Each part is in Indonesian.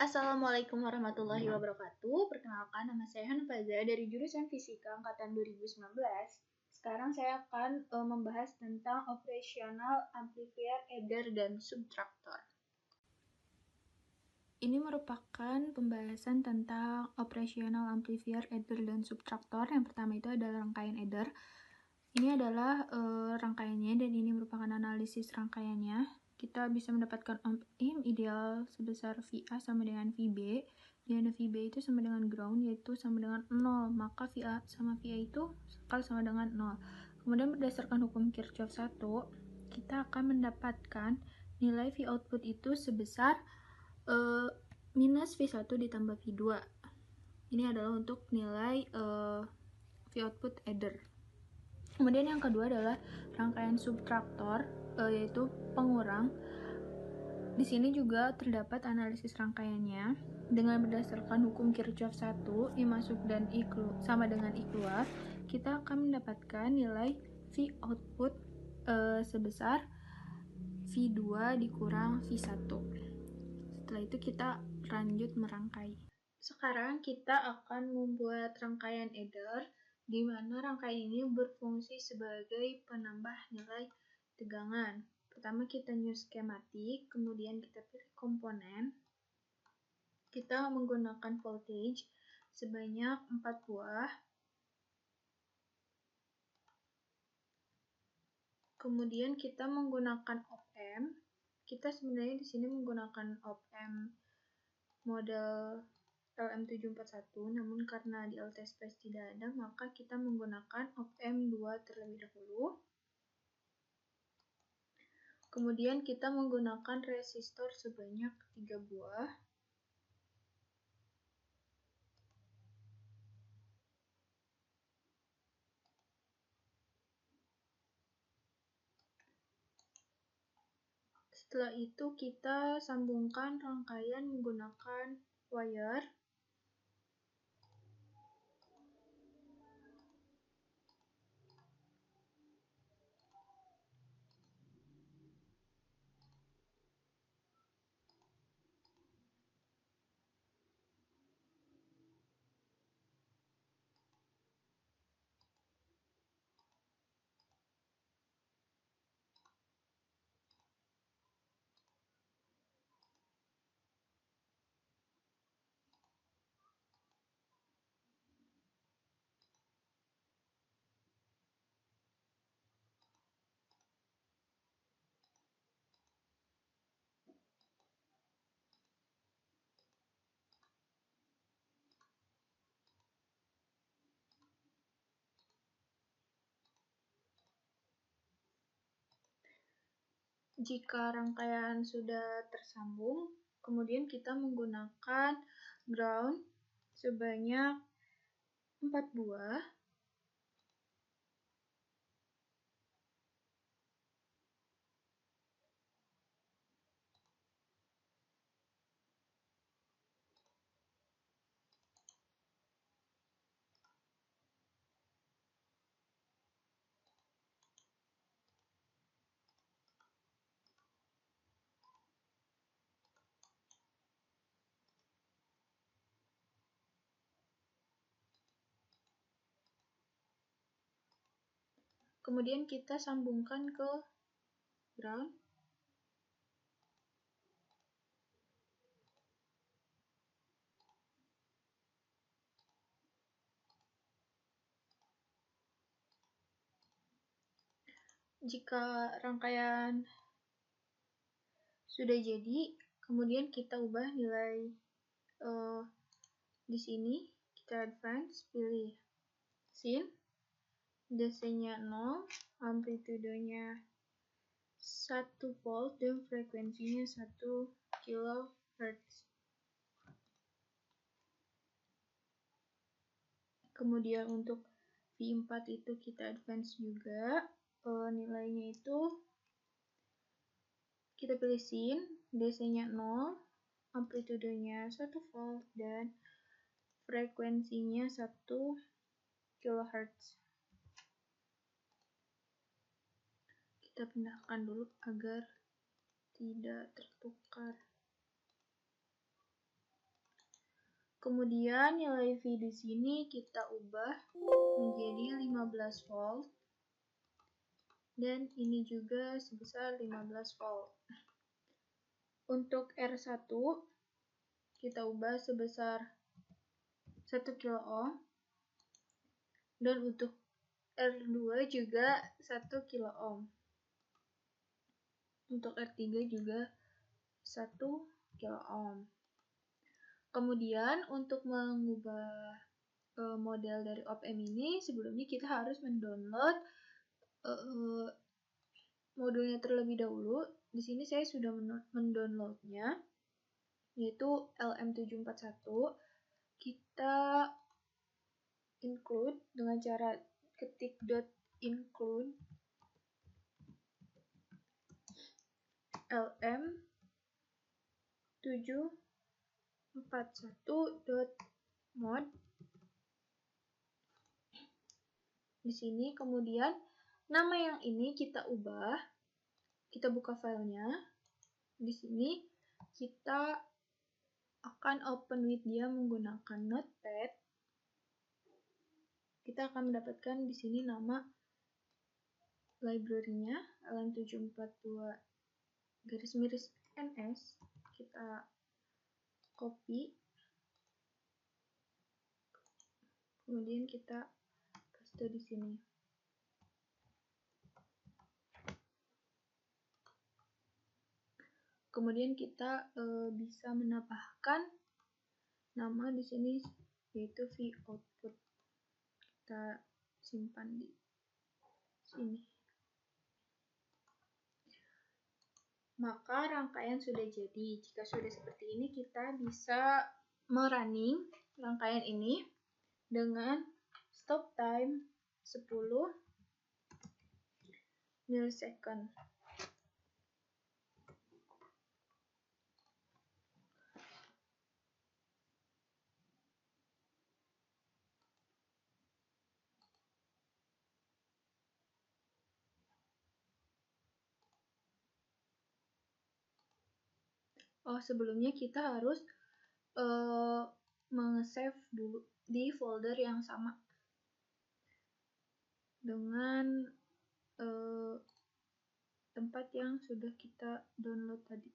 Assalamualaikum warahmatullahi wabarakatuh. Perkenalkan, nama saya Hanfaza dari jurusan Fisika angkatan 2019. Sekarang saya akan membahas tentang operasional amplifier, adder, dan subtraktor. Ini merupakan pembahasan tentang operasional amplifier, adder, dan subtraktor. Yang pertama itu adalah rangkaian adder. Ini adalah rangkaiannya dan ini merupakan analisis rangkaiannya. Kita bisa mendapatkan ohm ideal sebesar VA sama dengan VB, di mana VB itu sama dengan ground, yaitu sama dengan 0, maka VA sama VA itu sama dengan 0. Kemudian berdasarkan hukum Kirchhoff 1, kita akan mendapatkan nilai V output itu sebesar minus V1 ditambah V2. Ini adalah untuk nilai V output adder. Kemudian yang kedua adalah rangkaian subtraktor, yaitu pengurang. Di sini juga terdapat analisis rangkaiannya dengan berdasarkan hukum Kirchhoff 1, I masuk dan I sama dengan I keluar. Kita akan mendapatkan nilai V output sebesar V2 dikurang V1. Setelah itu kita lanjut merangkai. Sekarang kita akan membuat rangkaian adder, di mana rangkaian ini berfungsi sebagai penambah nilai tegangan. Pertama kita new schematic, kemudian kita pilih komponen. Kita menggunakan voltage sebanyak 4 buah. Kemudian kita menggunakan op-amp. Kita sebenarnya di sini menggunakan op-amp model LM741, namun karena di LTSPS tidak ada, maka kita menggunakan op-amp 2 terlebih dahulu. Kemudian kita menggunakan resistor sebanyak 3 buah. Setelah itu kita sambungkan rangkaian menggunakan wire. Jika rangkaian sudah tersambung, kemudian kita menggunakan ground sebanyak 4 buah. Kemudian kita sambungkan ke ground. Jika rangkaian sudah jadi, kemudian kita ubah nilai di sini. Kita advance, pilih sin, DC-nya 0, amplitudenya 1 volt, dan frekuensinya 1 kHz. Kemudian untuk V4 itu kita advance juga, nilainya itu kita pilih sin, DC-nya 0, amplitudenya 1 volt, dan frekuensinya 1 kHz. Kita pindahkan dulu agar tidak tertukar. Kemudian nilai V di sini kita ubah menjadi 15 volt. Dan ini juga sebesar 15 volt. Untuk R1 kita ubah sebesar 1 kilo ohm. Dan untuk R2 juga 1 kilo ohm. Untuk R3 juga 1 kilo ohm. Kemudian untuk mengubah model dari op-amp ini, sebelumnya kita harus mendownload modulnya terlebih dahulu. Di sini saya sudah mendownloadnya, yaitu LM741. Kita include dengan cara ketik .include LM741.mod. Di sini kemudian nama yang ini kita ubah, kita buka filenya. Di sini kita akan open with dia menggunakan Notepad. Kita akan mendapatkan di sini nama library-nya LM742-NS. Kita copy. Kemudian kita paste di sini. Kemudian kita bisa menambahkan nama di sini, yaitu V output. Kita simpan di sini. Maka rangkaian sudah jadi. Jika sudah seperti ini, kita bisa merunning rangkaian ini dengan stop time 10 millisecond. Sebelumnya kita harus meng-save dulu di folder yang sama dengan tempat yang sudah kita download tadi.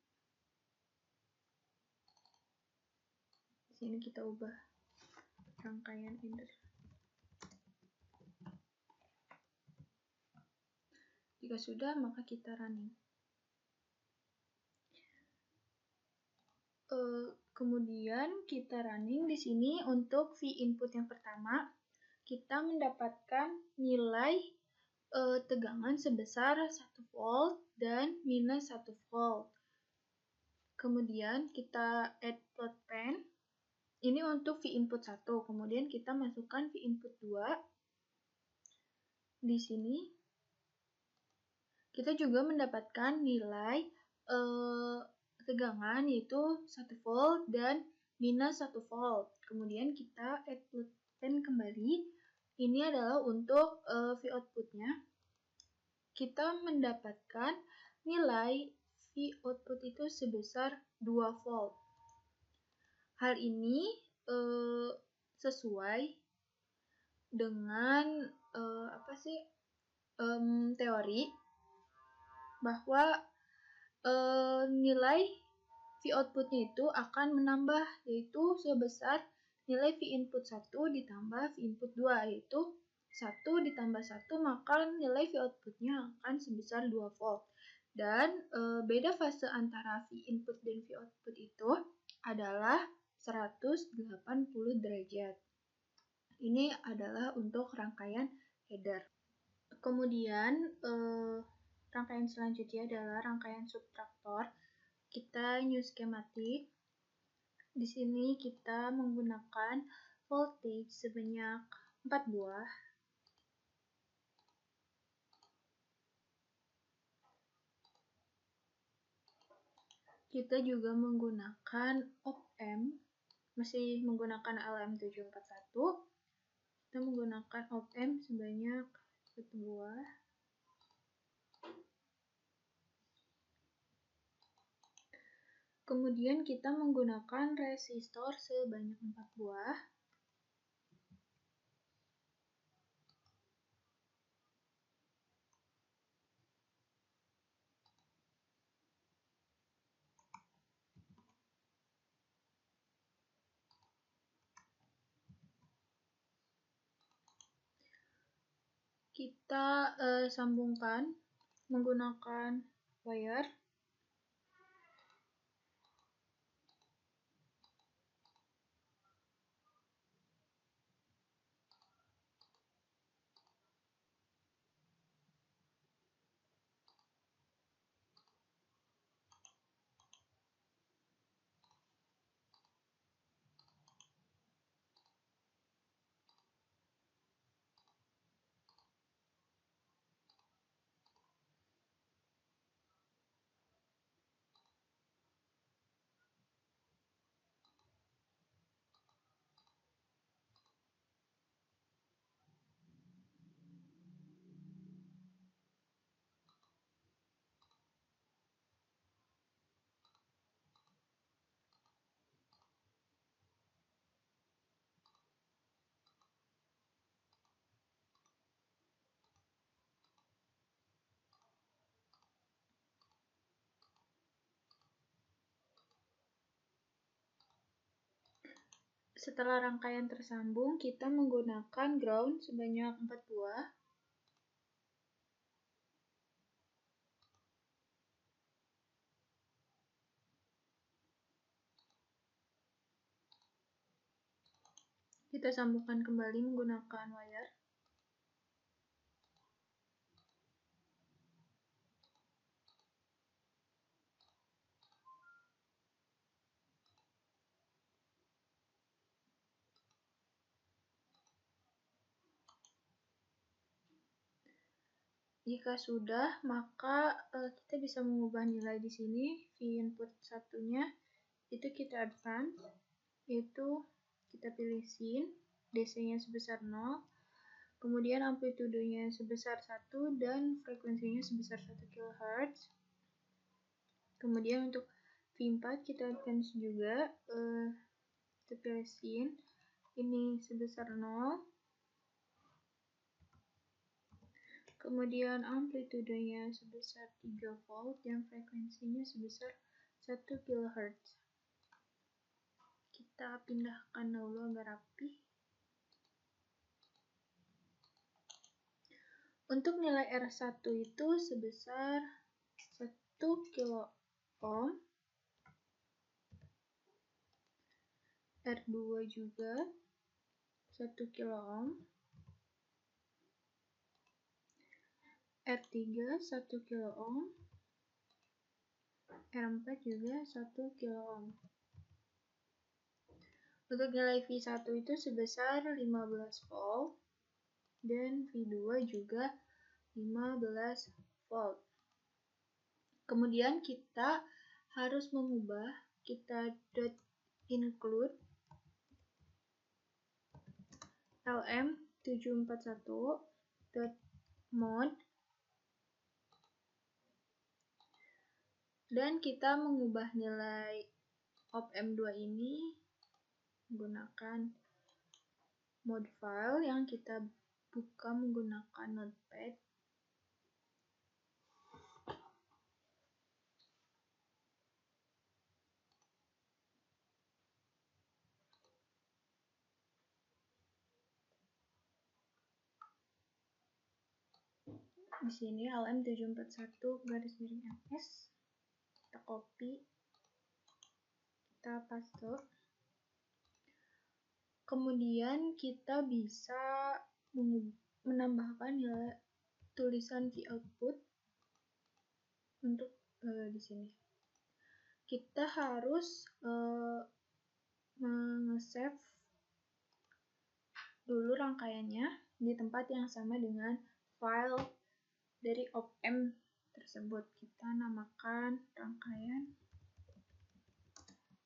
Di sini kita ubah rangkaian header. Jika sudah, maka kita running. Kemudian kita running di sini untuk V input yang pertama, kita mendapatkan nilai tegangan sebesar 1 volt dan minus 1 volt. Kemudian kita add plot pen. Ini untuk V input 1. Kemudian kita masukkan V input 2. Di sini kita juga mendapatkan nilai tegangan yaitu 1 volt dan minus 1 volt. Kemudian kita add plot pen kembali. Ini adalah untuk V outputnya. Kita mendapatkan nilai V output itu sebesar 2 volt. Hal ini sesuai dengan teori bahwa nilai V outputnya itu akan menambah, yaitu sebesar nilai V input 1 ditambah V input 2, yaitu 1 ditambah 1, maka nilai V outputnya akan sebesar 2 volt. Dan beda fase antara V input dan V output itu adalah 180 derajat. Ini adalah untuk rangkaian header. Kemudian rangkaian selanjutnya adalah rangkaian subtraktor. Kita new schematic. Di sini kita menggunakan voltage sebanyak 4 buah. Kita juga menggunakan op-amp, masih menggunakan LM741. Kita menggunakan op-amp sebanyak 1 buah. Kemudian kita menggunakan resistor sebanyak 4 buah. Kita sambungkan menggunakan wire. Setelah rangkaian tersambung, kita menggunakan ground sebanyak 4 buah. Kita sambungkan kembali menggunakan wire. Jika sudah, maka kita bisa mengubah nilai di sini. V input satunya itu kita advance, yaitu kita pilih sin, DC-nya sebesar 0, kemudian amplitudenya sebesar 1 dan frekuensinya sebesar 1 kHz. Kemudian untuk V4 kita advance juga, kita pilih sin, ini sebesar 0. Kemudian amplitudenya sebesar 3 volt dan frekuensinya sebesar 1 kHz. Kita pindahkan dulu agar rapi. Untuk nilai R1 itu sebesar 1 kilo ohm. R2 juga 1 kilo ohm. R3 1 kilo ohm. R4 juga 1 kilo ohm. Untuk nilai V1 itu sebesar 15 volt dan V2 juga 15 volt. Kemudian kita harus mengubah, kita .include lm741.mode dan kita mengubah nilai op-amp2 ini menggunakan mode file yang kita buka menggunakan notepad. Di sini lm741/ms, kita copy, kita paste. Kemudian kita bisa menambahkan nilai tulisan V output untuk di sini. Kita harus nge-save dulu rangkaiannya di tempat yang sama dengan file dari op-amp tersebut. Kita namakan rangkaian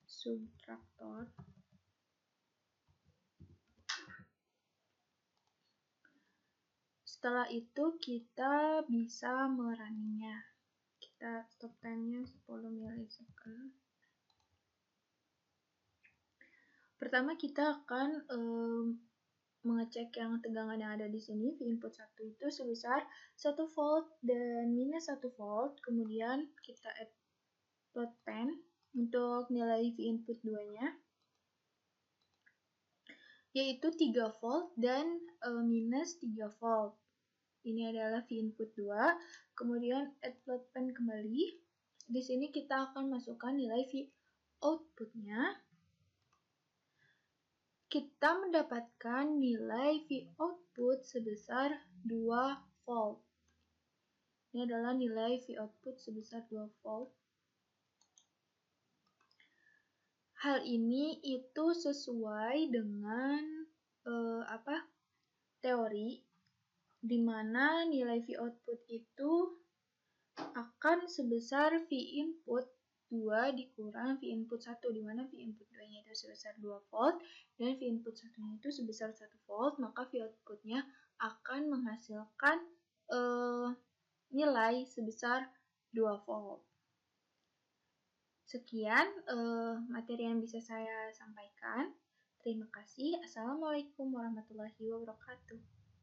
subtraktor. Setelah itu kita bisa merunning-nya. Kita stop time-nya 10 millisecond. Pertama kita akan mengecek yang tegangan yang ada di sini. V input 1 itu sebesar 1 volt dan minus 1 volt. Kemudian kita add plot pen untuk nilai V input 2-nya, yaitu 3 volt dan minus 3 volt. Ini adalah V input 2. Kemudian add plot pen kembali. Di sini kita akan masukkan nilai V output-nya. Kita mendapatkan nilai V output sebesar 2 volt. Ini adalah nilai V output sebesar 2 volt. Hal ini itu sesuai dengan teori di mana nilai V output itu akan sebesar V input 2 dikurang V input 1, di mana V input 2-nya itu sebesar 2 volt dan V input 1-nya itu sebesar 1 volt, maka V output-nya akan menghasilkan nilai sebesar 2 volt. Sekian materi yang bisa saya sampaikan. Terima kasih. Assalamualaikum warahmatullahi wabarakatuh.